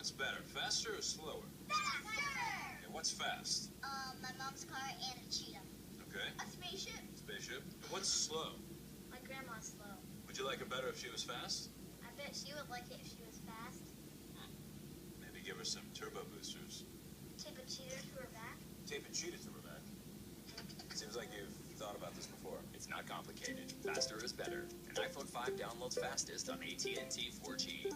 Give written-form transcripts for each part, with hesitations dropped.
What's better, faster or slower? Faster! Okay, what's fast? My mom's car and a cheetah. Okay. A spaceship. Spaceship. What's slow? My grandma's slow. Would you like it better if she was fast? I bet she would like it if she was fast. Maybe give her some turbo boosters. Tape a cheetah to her back. Tape a cheetah to her back. Seems like you've thought about this before. It's not complicated. Faster is better. An iPhone 5 downloads fastest on AT&T 4G.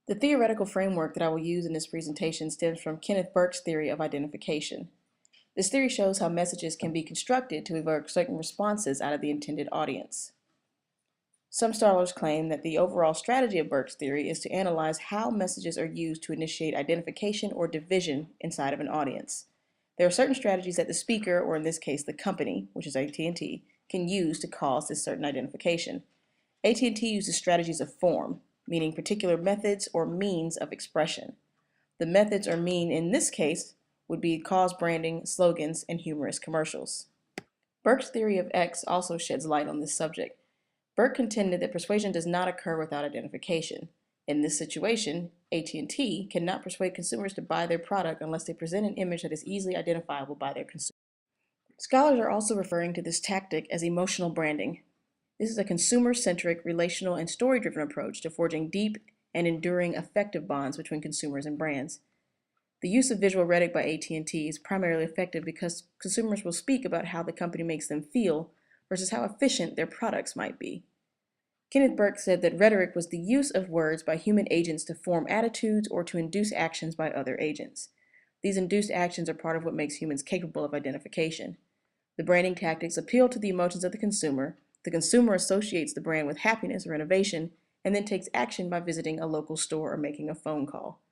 The theoretical framework that I will use in this presentation stems from Kenneth Burke's theory of identification. This theory shows how messages can be constructed to evoke certain responses out of the intended audience. Some scholars claim that the overall strategy of Burke's theory is to analyze how messages are used to initiate identification or division inside of an audience. There are certain strategies that the speaker, or in this case the company, which is AT&T, can use to cause this certain identification. AT&T uses strategies of form, meaning particular methods or means of expression. The methods or mean in this case would be cause branding, slogans, and humorous commercials. Burke's theory of X also sheds light on this subject. Burke contended that persuasion does not occur without identification. In this situation, AT&T cannot persuade consumers to buy their product unless they present an image that is easily identifiable by their consumers. Scholars are also referring to this tactic as emotional branding. This is a consumer-centric, relational, and story-driven approach to forging deep and enduring affective bonds between consumers and brands. The use of visual rhetoric by AT&T is primarily effective because consumers will speak about how the company makes them feel versus how efficient their products might be. Kenneth Burke said that rhetoric was the use of words by human agents to form attitudes or to induce actions by other agents. These induced actions are part of what makes humans capable of identification. The branding tactics appeal to the emotions of the consumer associates the brand with happiness or innovation, and then takes action by visiting a local store or making a phone call.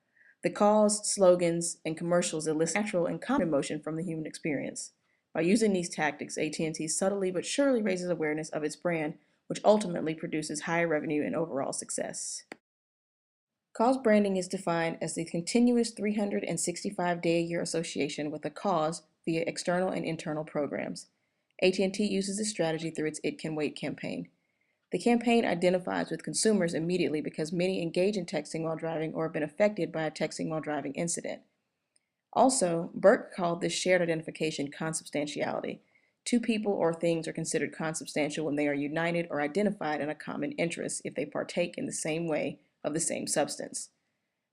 The calls, slogans, and commercials elicit natural and common emotion from the human experience. By using these tactics, AT&T subtly but surely raises awareness of its brand, which ultimately produces higher revenue and overall success. Cause branding is defined as the continuous 365-day-a-year association with a cause via external and internal programs. AT&T uses this strategy through its It Can Wait campaign. The campaign identifies with consumers immediately because many engage in texting while driving or have been affected by a texting while driving incident. Also, Burke called this shared identification consubstantiality. Two people or things are considered consubstantial when they are united or identified in a common interest if they partake in the same way of the same substance.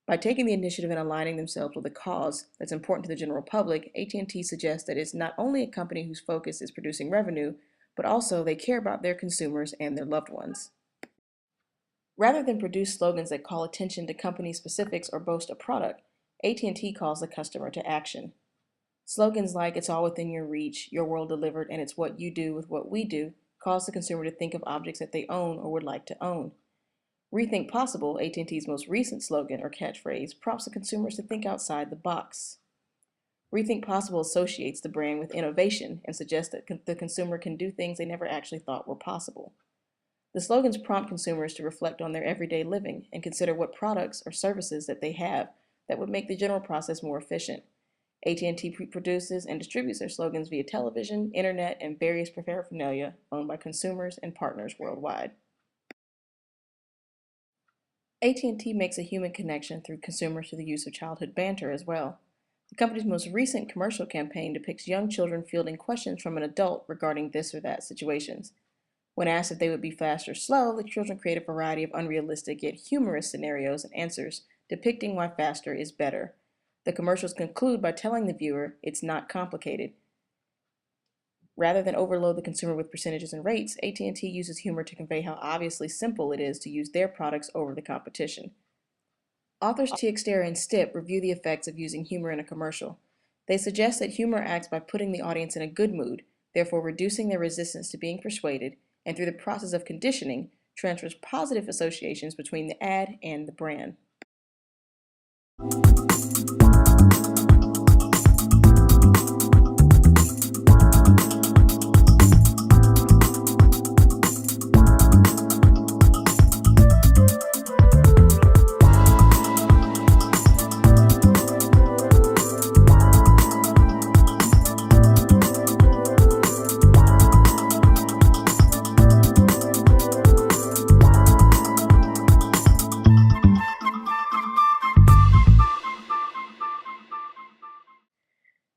By taking the initiative and aligning themselves with a cause that's important to the general public, AT&T suggests that it's not only a company whose focus is producing revenue, but also they care about their consumers and their loved ones. Rather than produce slogans that call attention to company specifics or boast a product, AT&T calls the customer to action. Slogans like "It's all within your reach," "Your world delivered," and "It's what you do with what we do" cause the consumer to think of objects that they own or would like to own. Rethink Possible, AT&T's most recent slogan or catchphrase, prompts the consumers to think outside the box. Rethink Possible associates the brand with innovation and suggests that the consumer can do things they never actually thought were possible. The slogans prompt consumers to reflect on their everyday living and consider what products or services that they have that would make the general process more efficient. AT&T produces and distributes their slogans via television, internet, and various paraphernalia owned by consumers and partners worldwide. AT&T makes a human connection through consumers through the use of childhood banter as well. The company's most recent commercial campaign depicts young children fielding questions from an adult regarding this or that situations. When asked if they would be fast or slow, the children create a variety of unrealistic yet humorous scenarios and answers depicting why faster is better. The commercials conclude by telling the viewer it's not complicated. Rather than overload the consumer with percentages and rates, AT&T uses humor to convey how obviously simple it is to use their products over the competition. Authors Textual and Stipp review the effects of using humor in a commercial. They suggest that humor acts by putting the audience in a good mood, therefore reducing their resistance to being persuaded, and through the process of conditioning, transfers positive associations between the ad and the brand.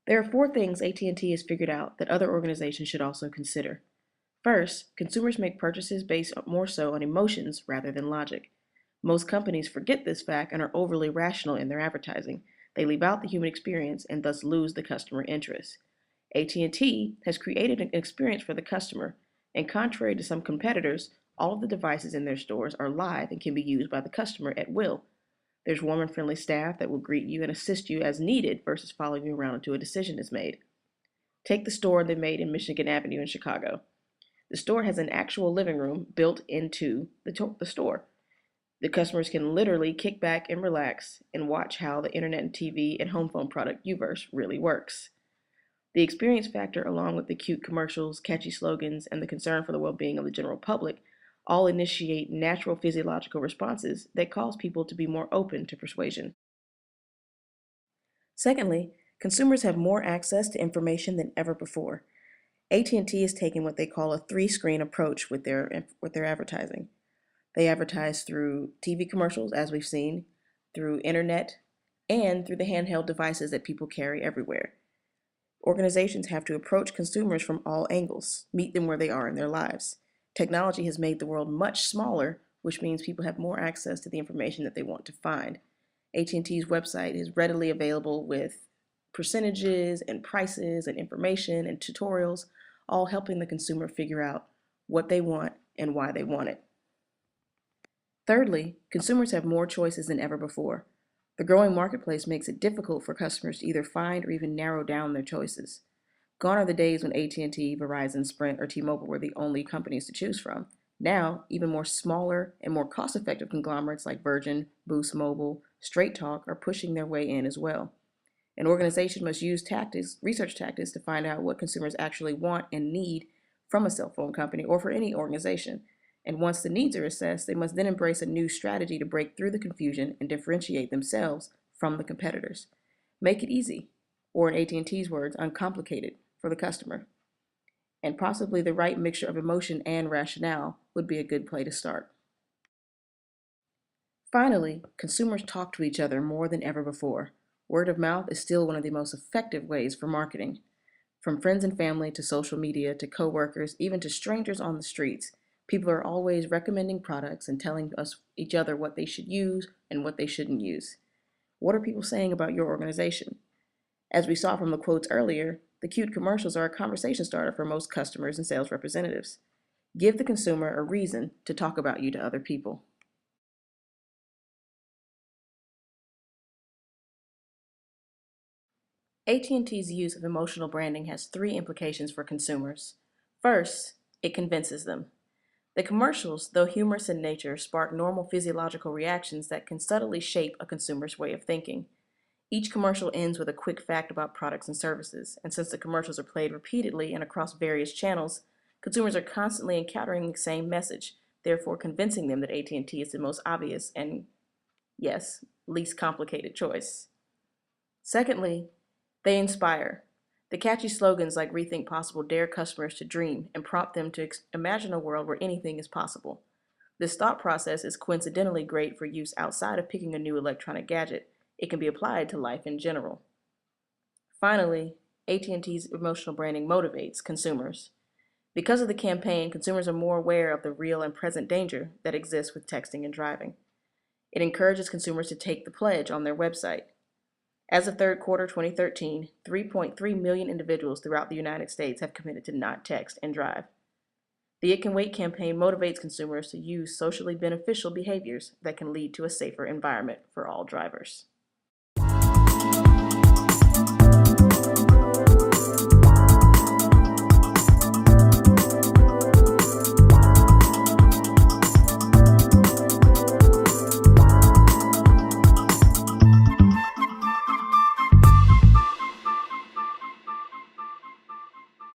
There are 4 things AT&T has figured out that other organizations should also consider. First, consumers make purchases based more so on emotions rather than logic. Most companies forget this fact and are overly rational in their advertising. They leave out the human experience and thus lose the customer interest. AT&T has created an experience for the customer, and contrary to some competitors, all of the devices in their stores are live and can be used by the customer at will. There's warm and friendly staff that will greet you and assist you as needed versus following you around until a decision is made. Take the store they made in Michigan Avenue in Chicago. The store has an actual living room built into the store. The customers can literally kick back and relax and watch how the internet and TV and home phone product Uverse really works. The experience factor, along with the cute commercials, catchy slogans, and the concern for the well-being of the general public, all initiate natural physiological responses that cause people to be more open to persuasion. Secondly, consumers have more access to information than ever before. AT&T is taking what they call a 3-screen approach with their advertising. They advertise through TV commercials, as we've seen, through internet, and through the handheld devices that people carry everywhere. Organizations have to approach consumers from all angles, meet them where they are in their lives. Technology has made the world much smaller, which means people have more access to the information that they want to find. AT&T's website is readily available with percentages and prices and information and tutorials, all helping the consumer figure out what they want and why they want it. Thirdly, consumers have more choices than ever before. The growing marketplace makes it difficult for customers to either find or even narrow down their choices. Gone are the days when AT&T, Verizon, Sprint, or T-Mobile were the only companies to choose from. Now, even more smaller and more cost-effective conglomerates like Virgin, Boost Mobile, Straight Talk are pushing their way in as well. An organization must use research tactics to find out what consumers actually want and need from a cell phone company or for any organization. And once the needs are assessed, they must then embrace a new strategy to break through the confusion and differentiate themselves from the competitors. Make it easy, or in AT&T's words, uncomplicated for the customer. And possibly the right mixture of emotion and rationale would be a good place to start. Finally, consumers talk to each other more than ever before. Word of mouth is still one of the most effective ways for marketing. From friends and family to social media to coworkers, even to strangers on the streets, people are always recommending products and telling each other what they should use and what they shouldn't use. What are people saying about your organization? As we saw from the quotes earlier, the cute commercials are a conversation starter for most customers and sales representatives. Give the consumer a reason to talk about you to other people. AT&T's use of emotional branding has 3 implications for consumers. First, it convinces them. The commercials, though humorous in nature, spark normal physiological reactions that can subtly shape a consumer's way of thinking. Each commercial ends with a quick fact about products and services, and since the commercials are played repeatedly and across various channels, consumers are constantly encountering the same message, therefore convincing them that AT&T is the most obvious and, yes, least complicated choice. Secondly, they inspire. The catchy slogans like Rethink Possible dare customers to dream and prompt them to imagine a world where anything is possible. This thought process is coincidentally great for use outside of picking a new electronic gadget. It can be applied to life in general. Finally, AT&T's emotional branding motivates consumers. Because of the campaign, consumers are more aware of the real and present danger that exists with texting and driving. It encourages consumers to take the pledge on their website. As of third quarter 2013, 3.3 million individuals throughout the United States have committed to not text and drive. The It Can Wait campaign motivates consumers to use socially beneficial behaviors that can lead to a safer environment for all drivers.